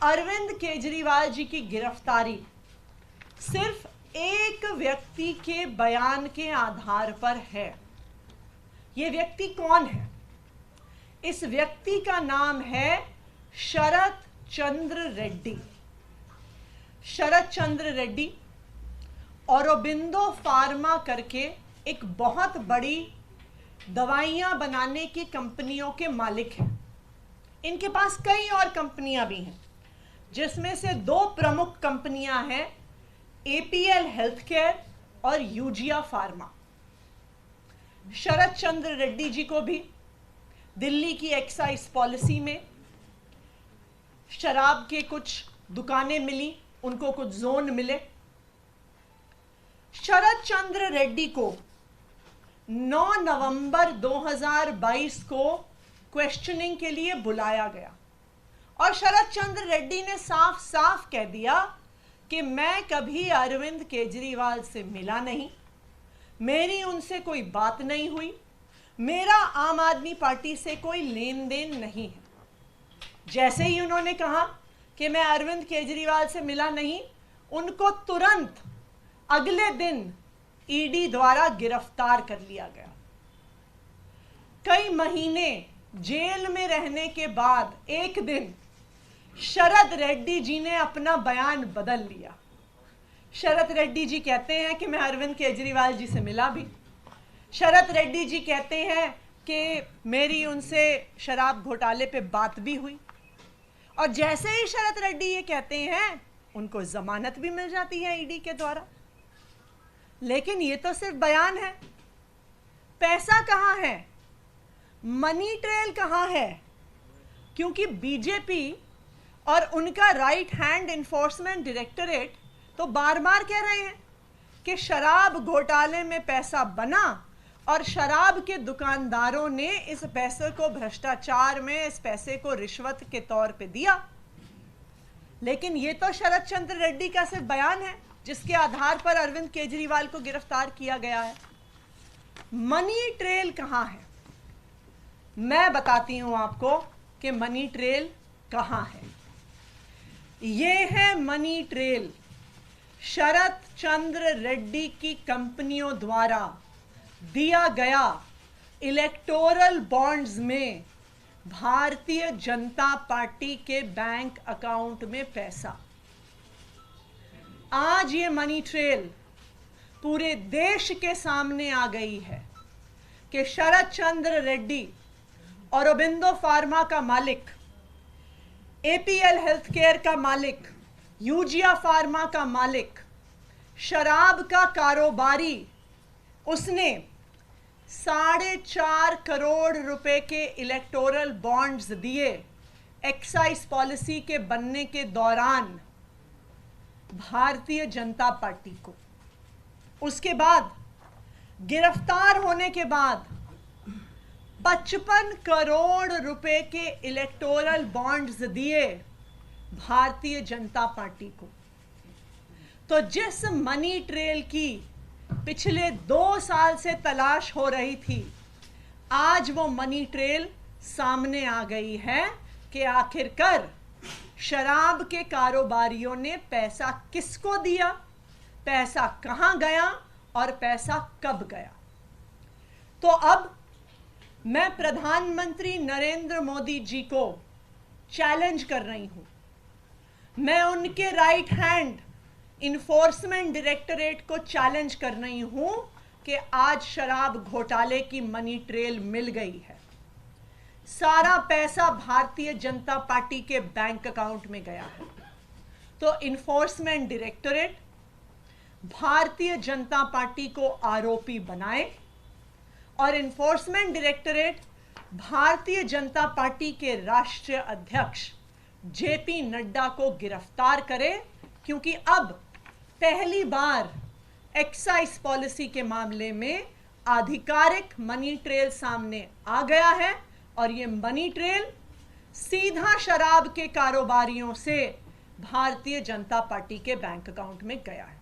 अरविंद केजरीवाल जी की गिरफ्तारी सिर्फ एक व्यक्ति के बयान के आधार पर है। यह व्यक्ति कौन है? इस व्यक्ति का नाम है शरत चंद्र रेड्डी। शरत चंद्र रेड्डी औरोबिंदो फार्मा करके एक बहुत बड़ी दवाइयां बनाने की कंपनियों के मालिक हैं। इनके पास कई और कंपनियां भी हैं, जिसमें से दो प्रमुख कंपनियां हैं, एपीएल हेल्थकेयर और यूजिया फार्मा। शरत चंद्र रेड्डी जी को भी दिल्ली की एक्साइज पॉलिसी में शराब के कुछ दुकानें मिली, उनको कुछ जोन मिले। शरत चंद्र रेड्डी को 9 नवंबर 2022 को क्वेश्चनिंग के लिए बुलाया गया और शरत चंद्र रेड्डी ने साफ साफ कह दिया कि मैं कभी अरविंद केजरीवाल से मिला नहीं, मेरी उनसे कोई बात नहीं हुई, मेरा आम आदमी पार्टी से कोई लेन देन नहीं है। जैसे ही उन्होंने कहा कि मैं अरविंद केजरीवाल से मिला नहीं, उनको तुरंत अगले दिन ईडी द्वारा गिरफ्तार कर लिया गया। कई महीने जेल में रहने के बाद एक दिन शरत रेड्डी जी ने अपना बयान बदल लिया। शरत रेड्डी जी कहते हैं कि मैं अरविंद केजरीवाल जी से मिला भी। शरत रेड्डी जी कहते हैं कि मेरी उनसे शराब घोटाले पे बात भी हुई। और जैसे ही शरत रेड्डी ये कहते हैं, उनको जमानत भी मिल जाती है ईडी के द्वारा। लेकिन ये तो सिर्फ बयान है। पैसा कहां है? मनी ट्रेल कहां है? क्योंकि बीजेपी और उनका राइट हैंड इन्फोर्समेंट डायरेक्टरेट तो बार बार कह रहे हैं कि शराब घोटाले में पैसा बना और शराब के दुकानदारों ने इस पैसे को भ्रष्टाचार में, इस पैसे को रिश्वत के तौर पे दिया। लेकिन ये तो शरत चंद्र रेड्डी का सिर्फ बयान है, जिसके आधार पर अरविंद केजरीवाल को गिरफ्तार किया गया है। मनी ट्रेल कहां है? मैं बताती हूं आपको कि मनी ट्रेल कहां है। ये है मनी ट्रेल शरत चंद्र रेड्डी की कंपनियों द्वारा दिया गया इलेक्टोरल बॉन्ड्स में भारतीय जनता पार्टी के बैंक अकाउंट में पैसा। आज ये मनी ट्रेल पूरे देश के सामने आ गई है कि शरत चंद्र रेड्डी औरोबिंदो फार्मा का मालिक, एपीएल हेल्थकेयर का मालिक, यूजिया फार्मा का मालिक, शराब का कारोबारी, उसने 4.5 करोड़ रुपए के इलेक्टोरल बॉन्ड्स दिए एक्साइज पॉलिसी के बनने के दौरान भारतीय जनता पार्टी को। उसके बाद गिरफ्तार होने के बाद 55 करोड़ रुपए के इलेक्टोरल बॉन्ड्स दिए भारतीय जनता पार्टी को। तो जिस मनी ट्रेल की पिछले 2 साल से तलाश हो रही थी, आज वो मनी ट्रेल सामने आ गई है कि आखिरकार शराब के कारोबारियों ने पैसा किसको दिया, पैसा कहां गया और पैसा कब गया। तो अब मैं प्रधानमंत्री नरेंद्र मोदी जी को चैलेंज कर रही हूं। मैं उनके राइट हैंड इन्फोर्समेंट डायरेक्टरेट को चैलेंज कर रही हूं कि आज शराब घोटाले की मनी ट्रेल मिल गई है। सारा पैसा भारतीय जनता पार्टी के बैंक अकाउंट में गया है। तो enforcement directorate Bharatiya Janata party को आरोपी बनाए और enforcement directorate Bharatiya Janata party के राष्ट्रीय अध्यक्ष जेपी नड्डा को गिरफ्तार करे, क्योंकि अब पहली बार एक्साइज पॉलिसी के मामले में आधिकारिक मनी ट्रेल सामने आ गया है और ये मनी ट्रेल सीधा शराब के कारोबारियों से भारतीय जनता पार्टी के बैंक अकाउंट में गया है।